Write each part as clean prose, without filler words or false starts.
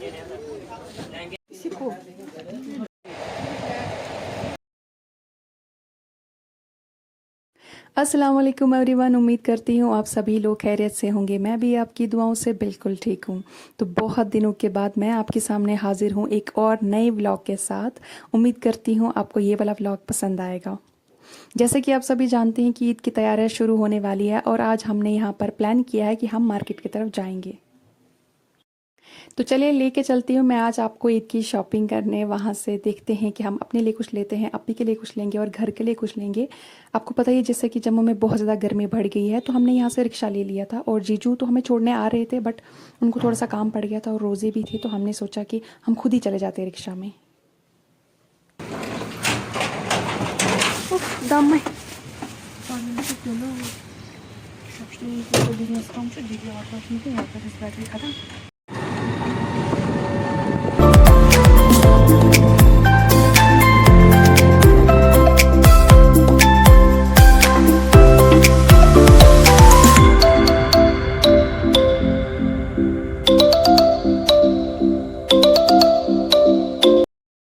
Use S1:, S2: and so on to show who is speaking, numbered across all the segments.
S1: इसी को अस्सलाम वालेकुम एवरीवन। उम्मीद करती हूँ आप सभी लोग खैरियत से होंगे। मैं भी आपकी दुआओं से बिल्कुल ठीक हूँ। तो बहुत दिनों के बाद मैं आपके सामने हाजिर हूँ एक और नए व्लॉग के साथ। उम्मीद करती हूँ आपको ये वाला व्लॉग पसंद आएगा। जैसे कि आप सभी जानते हैं कि ईद की तैयारियां शुरू होने वाली है और आज हमने यहाँ पर प्लान किया है कि हम मार्केट की तरफ जाएंगे। तो चलिए लेके चलती हूँ मैं आज आपको ईद की शॉपिंग करने। वहाँ से देखते हैं कि हम अपने लिए कुछ लेते हैं, अपी के लिए कुछ लेंगे और घर के लिए कुछ लेंगे। आपको पता ही है जैसे कि जम्मू में बहुत ज़्यादा गर्मी बढ़ गई है, तो हमने यहाँ से रिक्शा ले लिया था और जीजू तो हमें छोड़ने आ रहे थे, बट उनको थोड़ा सा काम पड़ गया था और रोज़े भी थी, तो हमने सोचा कि हम खुद ही चले जाते रिक्शा में। दाम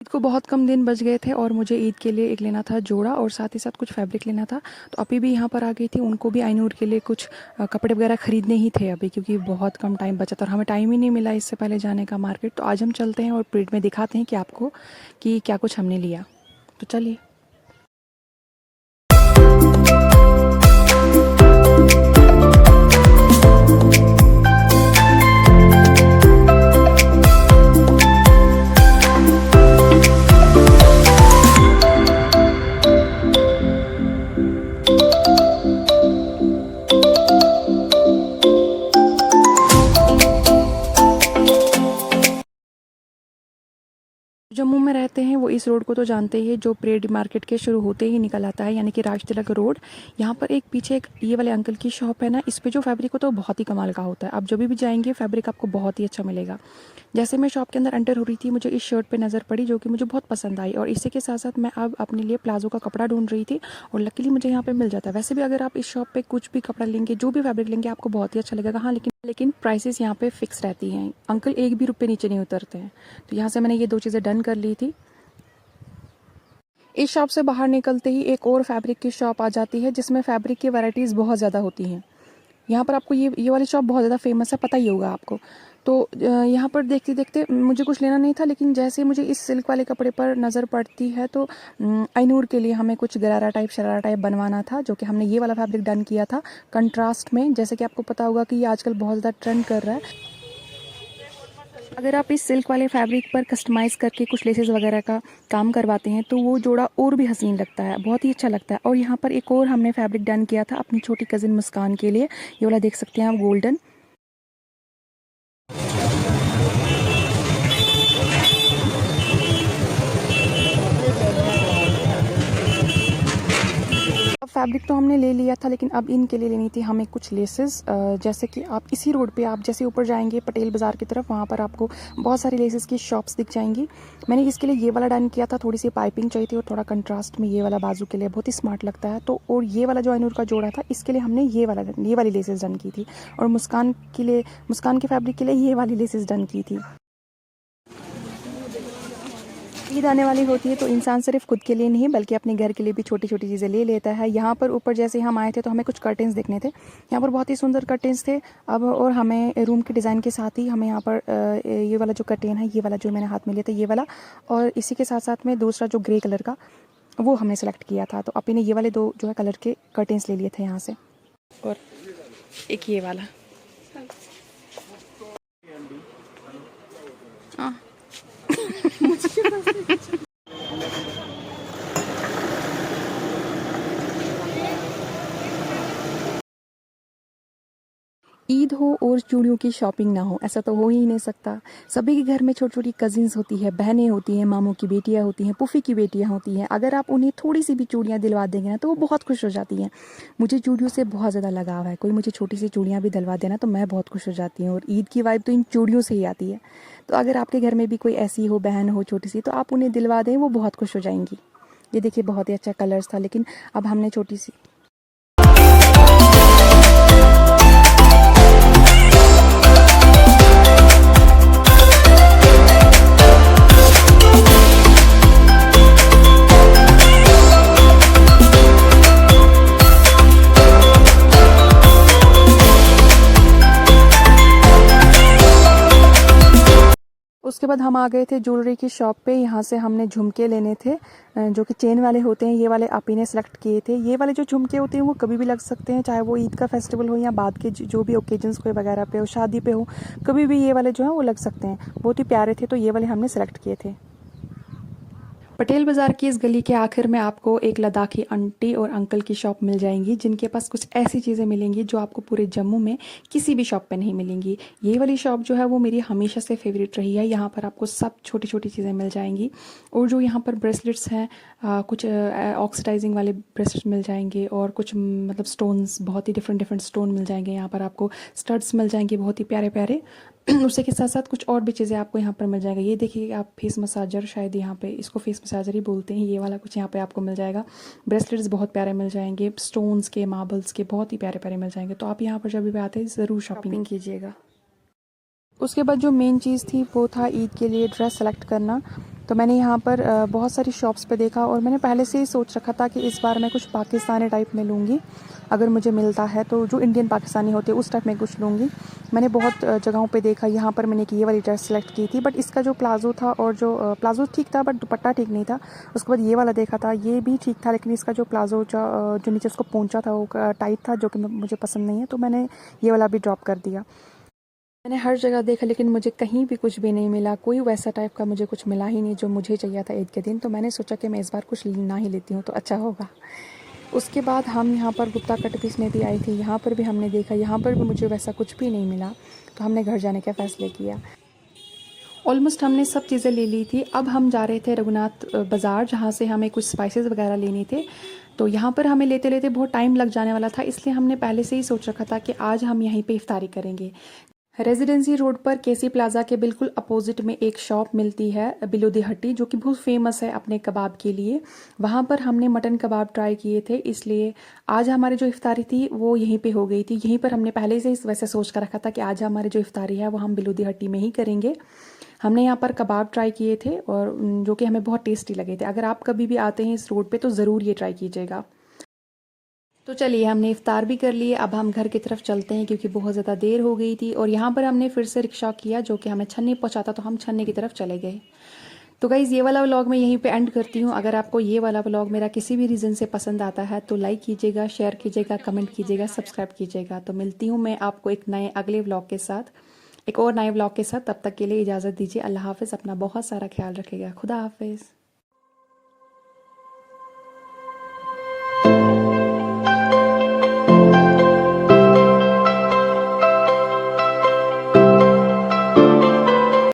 S1: को बहुत कम दिन बच गए थे और मुझे ईद के लिए एक लेना था जोड़ा और साथ ही साथ कुछ फैब्रिक लेना था। तो अभी भी यहाँ पर आ गई थी, उनको भी आइनूर के लिए कुछ कपड़े वगैरह खरीदने ही थे अभी, क्योंकि बहुत कम टाइम बचा था और हमें टाइम ही नहीं मिला इससे पहले जाने का मार्केट। तो आज हम चलते हैं और प्रिंट में दिखाते हैं कि आपको कि क्या कुछ हमने लिया। तो चलिए। जम्मू में रहते हैं वो इस रोड को तो जानते ही है, जो परेड मार्केट के शुरू होते ही निकल आता है, यानी कि राजतिलक रोड। यहाँ पर एक पीछे एक ये वाले अंकल की शॉप है ना, इस पे जो फैब्रिक होता है वो बहुत ही कमाल का होता है। आप जब भी जाएंगे फैब्रिक आपको बहुत ही अच्छा मिलेगा। जैसे मैं शॉप के अंदर एंटर हो रही थी, मुझे इस शर्ट पे नज़र पड़ी जो कि मुझे बहुत पसंद आई, और इसी के साथ साथ मैं अब अपने लिए प्लाजो का कपड़ा ढूंढ रही थी और लकीली मुझे यहाँ पे मिल जाता है। वैसे भी अगर आप इस शॉप पे कुछ भी कपड़ा लेंगे, जो भी फैब्रिक लेंगे, आपको बहुत ही अच्छा लगेगा। हाँ, लेकिन प्राइसेस यहाँ पे फिक्स रहती हैं। अंकल एक भी रुपये नीचे नहीं उतरते हैं। तो यहाँ से मैंने ये 2 चीज़ें डन कर ली थी। इस शॉप से बाहर निकलते ही एक और फैब्रिक की शॉप आ जाती है, जिसमें फैब्रिक की वैरायटीज़ बहुत ज़्यादा होती हैं। यहाँ पर आपको ये वाली शॉप बहुत ज़्यादा फेमस है, पता ही होगा आपको। तो यहाँ पर देखते देखते मुझे कुछ लेना नहीं था, लेकिन जैसे मुझे इस सिल्क वाले कपड़े पर नज़र पड़ती है तो आइनूर के लिए हमें कुछ गरारा टाइप शरारा टाइप बनवाना था, जो कि हमने ये वाला फैब्रिक डन किया था कंट्रास्ट में। जैसे कि आपको पता होगा कि ये आजकल बहुत ज़्यादा ट्रेंड कर रहा है। अगर आप इस सिल्क वाले फैब्रिक पर कस्टमाइज़ करके कुछ लेसेस वगैरह का काम करवाते हैं तो वो जोड़ा और भी हसीन लगता है, बहुत ही अच्छा लगता है। और यहाँ पर एक और हमने फैब्रिक डन किया था अपनी छोटी कज़िन मुस्कान के लिए। ये वाला देख सकते हैं आप, गोल्डन। फैब्रिक तो हमने ले लिया था, लेकिन अब इनके लिए लेनी थी हमें कुछ लेसेस। जैसे कि आप इसी रोड पे आप जैसे ऊपर जाएंगे पटेल बाज़ार की तरफ, वहाँ पर आपको बहुत सारी लेसेस की शॉप्स दिख जाएंगी। मैंने इसके लिए ये वाला डन किया था, थोड़ी सी पाइपिंग चाहिए थी और थोड़ा कंट्रास्ट में ये वाला बाजू के लिए बहुत ही स्मार्ट लगता है। तो और ये वाला जो आइनूर का जोड़ा था, इसके लिए हमने ये वाली लेसेस डन की थी, और मुस्कान के फैब्रिक के लिए ये वाली लेसेस डन की थी। ईद आने वाली होती है तो इंसान सिर्फ खुद के लिए नहीं बल्कि अपने घर के लिए भी छोटी छोटी चीज़ें ले लेता है। यहाँ पर ऊपर जैसे हम आए थे तो हमें कुछ कर्टेंस देखने थे। यहाँ पर बहुत ही सुंदर कर्टेंस थे। अब और हमें रूम के डिज़ाइन के साथ ही हमें यहाँ पर ये वाला जो कर्टेन है, ये वाला जो मैंने हाथ में लिया था, ये वाला, और इसी के साथ साथ में दूसरा जो ग्रे कलर का, वो हमने सेलेक्ट किया था। तो अपने ये वाले 2 जो है कलर के कर्टेंस ले लिए थे यहाँ से, और एक ये वाला। हाँ ईद हो और चूड़ियों की शॉपिंग ना हो, ऐसा तो हो ही नहीं सकता। सभी के घर में छोटी छोटी कजिन्स होती है, बहनें होती हैं, मामू की बेटियां होती हैं, पुफ़ी की बेटियां होती हैं। अगर आप उन्हें थोड़ी सी भी चूड़ियां दिलवा देंगे ना तो वो बहुत खुश हो जाती हैं। मुझे चूड़ियों से बहुत ज़्यादा लगाव है। कोई मुझे छोटी सी चूड़ियाँ भी दिलवा देना तो मैं बहुत खुश हो जाती हूँ, और ईद की वाइब तो इन चूड़ियों से ही आती है। तो अगर आपके घर में भी कोई ऐसी हो, बहन हो छोटी सी, तो आप उन्हें दिलवा दें, वो बहुत खुश हो जाएंगी। ये देखिए बहुत ही अच्छा कलर्स था, लेकिन अब हमने छोटी सी उसके बाद हम आ गए थे ज्वेलरी की शॉप पे। यहाँ से हमने झुमके लेने थे जो कि चेन वाले होते हैं। ये वाले आप ही ने सेलेक्ट किए थे। ये वाले जो झुमके होते हैं वो कभी भी लग सकते हैं, चाहे वो ईद का फेस्टिवल हो या बाद के जो भी ओकेजन्स कोई वगैरह पे हो, शादी पे हो, कभी भी ये वाले जो हैं वो लग सकते हैं। बहुत ही प्यारे थे, तो ये वाले हमने सेलेक्ट किए थे। पटेल बाज़ार की इस गली के आखिर में आपको एक लद्दाखी आंटी और अंकल की शॉप मिल जाएंगी, जिनके पास कुछ ऐसी चीज़ें मिलेंगी जो आपको पूरे जम्मू में किसी भी शॉप पे नहीं मिलेंगी। ये वाली शॉप जो है वो मेरी हमेशा से फेवरेट रही है। यहाँ पर आपको सब छोटी छोटी चीज़ें मिल जाएंगी। और जो यहाँ पर ब्रेसलेट्स हैं, कुछ ऑक्सीडाइजिंग वाले ब्रेसलेट्स मिल जाएंगे, और कुछ मतलब स्टोन्स, बहुत ही डिफरेंट डिफरेंट स्टोन मिल जाएंगे। यहाँ पर आपको स्टड्स मिल जाएंगे बहुत ही प्यारे प्यारे। उसी के साथ साथ कुछ और भी चीज़ें आपको यहाँ पर मिल जाएगा। ये देखिए आप, फेस मसाजर, शायद यहाँ पे इसको फेस मसाजर ही बोलते हैं, ये वाला कुछ यहाँ पे आपको मिल जाएगा। ब्रेसलेट्स बहुत प्यारे मिल जाएंगे, स्टोन्स के, मार्बल्स के, बहुत ही प्यारे प्यारे मिल जाएंगे। तो आप यहाँ पर जब भी आते हैं ज़रूर शॉपिंग कीजिएगा। उसके बाद जो मेन चीज़ थी वो था ईद के लिए ड्रेस सेलेक्ट करना। तो मैंने यहाँ पर बहुत सारी शॉप्स पे देखा, और मैंने पहले से ही सोच रखा था कि इस बार मैं कुछ पाकिस्तानी टाइप में लूँगी। अगर मुझे मिलता है तो जो इंडियन पाकिस्तानी होते हैं उस टाइप में कुछ लूँगी। मैंने बहुत जगहों पे देखा। यहाँ पर मैंने ये वाली ड्रेस सेलेक्ट की थी, बट इसका जो प्लाजो था, और जो प्लाजो ठीक था बट दुपट्टा ठीक नहीं था। उसके बाद ये वाला देखा था, ये भी ठीक था, लेकिन इसका जो प्लाजो जो नीचे उसको पोंचा था वो टाइट था, जो कि मुझे पसंद नहीं है। तो मैंने ये वाला भी ड्रॉप कर दिया। मैंने हर जगह देखा, लेकिन मुझे कहीं भी कुछ भी नहीं मिला। कोई वैसा टाइप का मुझे कुछ मिला ही नहीं जो मुझे चाहिए था ईद के दिन। तो मैंने सोचा कि मैं इस बार कुछ ना ही लेती हूँ तो अच्छा होगा। उसके बाद हम यहाँ पर गुप्ता कट पीस में भी आई थी। यहाँ पर भी हमने देखा, यहाँ पर भी मुझे वैसा कुछ भी नहीं मिला। तो हमने घर जाने का फ़ैसला किया। ऑलमोस्ट हमने सब चीज़ें ले ली थी। अब हम जा रहे थे रघुनाथ बाज़ार, जहाँ से हमें कुछ स्पाइसेस वगैरह लेने थे। तो यहाँ पर हमें लेते लेते बहुत टाइम लग जाने वाला था, इसलिए हमने पहले से ही सोच रखा था कि आज हम यहीं पे इफ्तारी करेंगे। रेजिडेंसी रोड पर केसी प्लाजा के बिल्कुल अपोजिट में एक शॉप मिलती है, बिलो दी हट्टी, जो कि बहुत फेमस है अपने कबाब के लिए। वहाँ पर हमने मटन कबाब ट्राई किए थे, इसलिए आज हमारी जो इफ्तारी थी वो यहीं पे हो गई थी। यहीं पर हमने पहले से ही वैसे सोच कर रखा था कि आज हमारी जो इफ्तारी है वो हम बिलो दी हट्टी में ही करेंगे। हमने यहाँ पर कबाब ट्राई किए थे, और जो कि हमें बहुत टेस्टी लगे थे। अगर आप कभी भी आते हैं इस रोड पे तो ज़रूर ये ट्राई कीजिएगा। तो चलिए, हमने इफ्तार भी कर लिए। अब हम घर की तरफ चलते हैं, क्योंकि बहुत ज़्यादा देर हो गई थी। और यहाँ पर हमने फिर से रिक्शा किया जो कि हमें छन्नी पहुँचाता, तो हम छन्नी की तरफ चले गए। तो गाइज़, ये वाला व्लॉग मैं यहीं पे एंड करती हूँ। अगर आपको ये वाला व्लॉग मेरा किसी भी रीज़न से पसंद आता है तो लाइक कीजिएगा, शेयर कीजिएगा, कमेंट कीजिएगा, सब्सक्राइब कीजिएगा। तो मिलती हूँ मैं आपको एक नए अगले व्लॉग के साथ, एक और नए व्लॉग के साथ। तब तक के लिए इजाज़त दीजिए। अल्लाह हाफ़िज़। अपना बहुत सारा ख्याल रखिएगा। खुदा हाफ़िज़।